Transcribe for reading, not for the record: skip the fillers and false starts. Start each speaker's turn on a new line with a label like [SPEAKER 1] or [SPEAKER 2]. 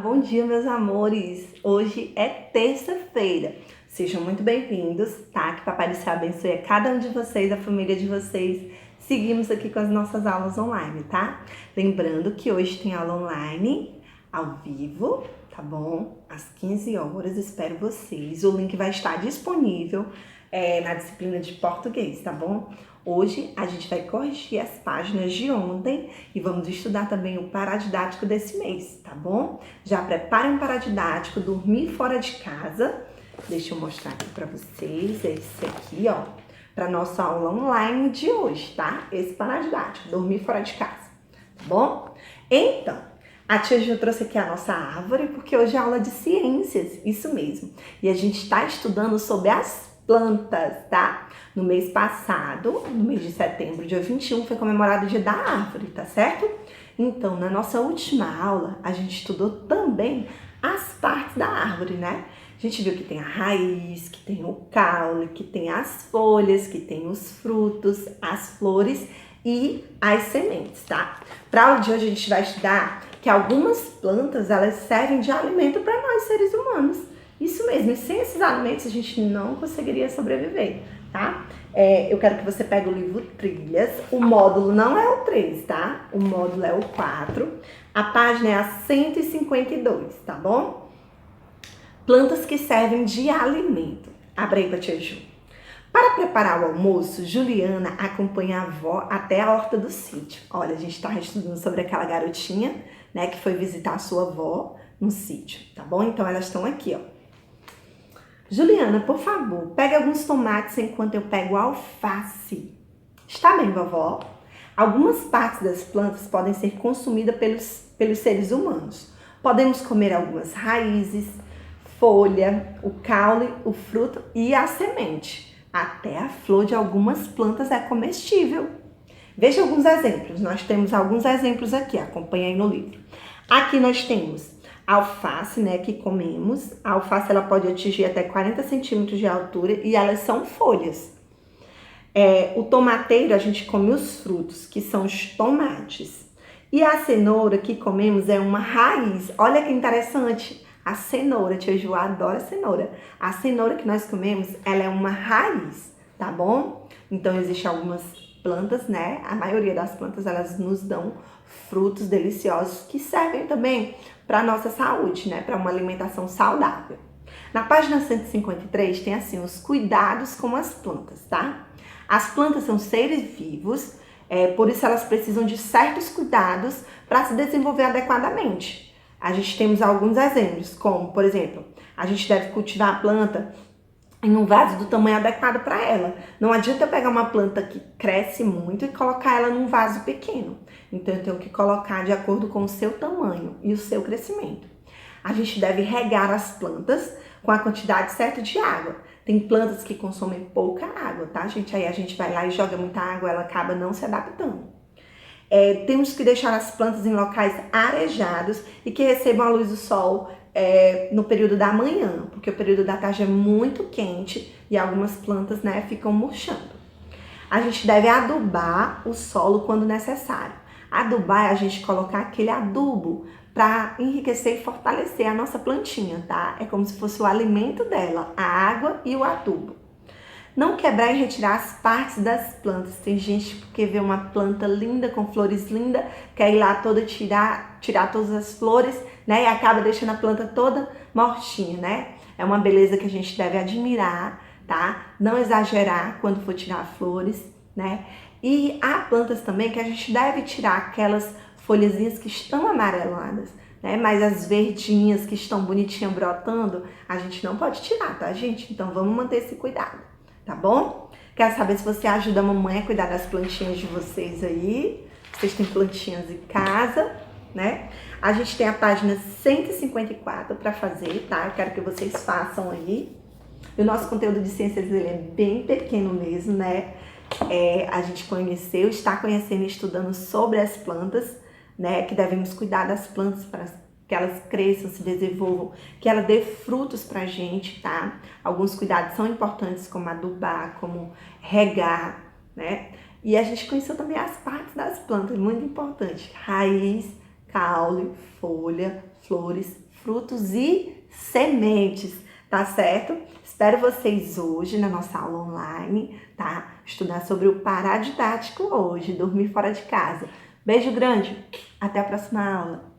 [SPEAKER 1] Bom dia, meus amores! Hoje é terça-feira. Sejam muito bem-vindos, tá? Que Papai do Céu abençoe a cada um de vocês, a família de vocês. Seguimos aqui com as nossas aulas online, tá? Lembrando que hoje tem aula online, ao vivo, tá bom? Às 15 horas, espero vocês. O link vai estar disponível na disciplina de português, tá bom? Hoje a gente vai corrigir as páginas de ontem e vamos estudar também o paradidático desse mês, tá bom? Já preparem um paradidático, dormir fora de casa. Deixa eu mostrar aqui para vocês, é esse aqui, ó, para nossa aula online de hoje, tá? Esse paradidático, dormir fora de casa, tá bom? Então, a tia Ju trouxe aqui a nossa árvore, porque hoje é aula de ciências, isso mesmo. E a gente está estudando sobre as plantas, tá? No mês passado, no mês de setembro, dia 21, foi comemorado o Dia da Árvore, tá certo? Então, na nossa última aula, a gente estudou também as partes da árvore, né? A gente viu que tem a raiz, que tem o caule, que tem as folhas, que tem os frutos, as flores e as sementes, tá? Para a aula de hoje, a gente vai estudar que algumas plantas, elas servem de alimento para nós, seres humanos. Isso mesmo, e sem esses alimentos a gente não conseguiria sobreviver, tá? Eu quero que você pegue o livro Trilhas, o módulo não é o 3, tá? O módulo é o 4, a página é a 152, tá bom? Plantas que servem de alimento. Abre aí pra tia Ju. Para preparar o almoço, Juliana acompanha a avó até a horta do sítio. Olha, a gente tá estudando sobre aquela garotinha, né, que foi visitar a sua avó no sítio, tá bom? Então elas estão aqui, ó. Juliana, por favor, pegue alguns tomates enquanto eu pego a alface. Está bem, vovó? Algumas partes das plantas podem ser consumidas pelos seres humanos. Podemos comer algumas raízes, folha, o caule, o fruto e a semente. Até a flor de algumas plantas é comestível. Veja alguns exemplos. Nós temos alguns exemplos aqui, acompanha aí no livro. Aqui nós temos alface, né, que comemos. A alface ela pode atingir até 40 centímetros de altura e elas são folhas. O tomateiro, a gente come os frutos, que são os tomates. E a cenoura que comemos é uma raiz. Olha que interessante. A cenoura, tia Ju adora cenoura. A cenoura que nós comemos, ela é uma raiz, tá bom? Então, existem algumas plantas, né? A maioria das plantas, elas nos dão frutos deliciosos que servem também para a nossa saúde, né? Para uma alimentação saudável. Na página 153 tem assim, os cuidados com as plantas, tá? As plantas são seres vivos, por isso elas precisam de certos cuidados para se desenvolver adequadamente. A gente temos alguns exemplos, como, por exemplo, a gente deve cultivar a planta em um vaso do tamanho adequado para ela. Não adianta pegar uma planta que cresce muito e colocar ela num vaso pequeno. Então, eu tenho que colocar de acordo com o seu tamanho e o seu crescimento. A gente deve regar as plantas com a quantidade certa de água. Tem plantas que consomem pouca água, tá, gente? Aí a gente vai lá e joga muita água, ela acaba não se adaptando. Temos que deixar as plantas em locais arejados e que recebam a luz do sol no período da manhã, porque o período da tarde é muito quente e algumas plantas, né, ficam murchando. A gente deve adubar o solo quando necessário. Adubar é a gente colocar aquele adubo para enriquecer e fortalecer a nossa plantinha, tá? É como se fosse o alimento dela, a água e o adubo. Não quebrar e retirar as partes das plantas. Tem gente que vê uma planta linda, com flores lindas, quer ir lá toda tirar todas as flores, né? E acaba deixando a planta toda mortinha, né? É uma beleza que a gente deve admirar, tá? Não exagerar quando for tirar flores, né? E há plantas também que a gente deve tirar aquelas folhazinhas que estão amareladas, né? Mas as verdinhas que estão bonitinhas brotando, a gente não pode tirar, tá, gente? Então vamos manter esse cuidado, tá bom? Quero saber se você ajuda a mamãe a cuidar das plantinhas de vocês aí. Vocês têm plantinhas em casa, né? A gente tem a página 154 para fazer, tá? Eu quero que vocês façam aí. E o nosso conteúdo de ciências, ele é bem pequeno mesmo, né? A gente está conhecendo e estudando sobre as plantas, né? Que devemos cuidar das plantas para que elas cresçam, se desenvolvam, que ela dê frutos pra gente, tá? Alguns cuidados são importantes, como adubar, como regar, né? E a gente conheceu também as partes das plantas, muito importante. Raiz, caule, folha, flores, frutos e sementes, tá certo? Espero vocês hoje na nossa aula online, tá? Estudar sobre o paradidático hoje, dormir fora de casa. Beijo grande, até a próxima aula!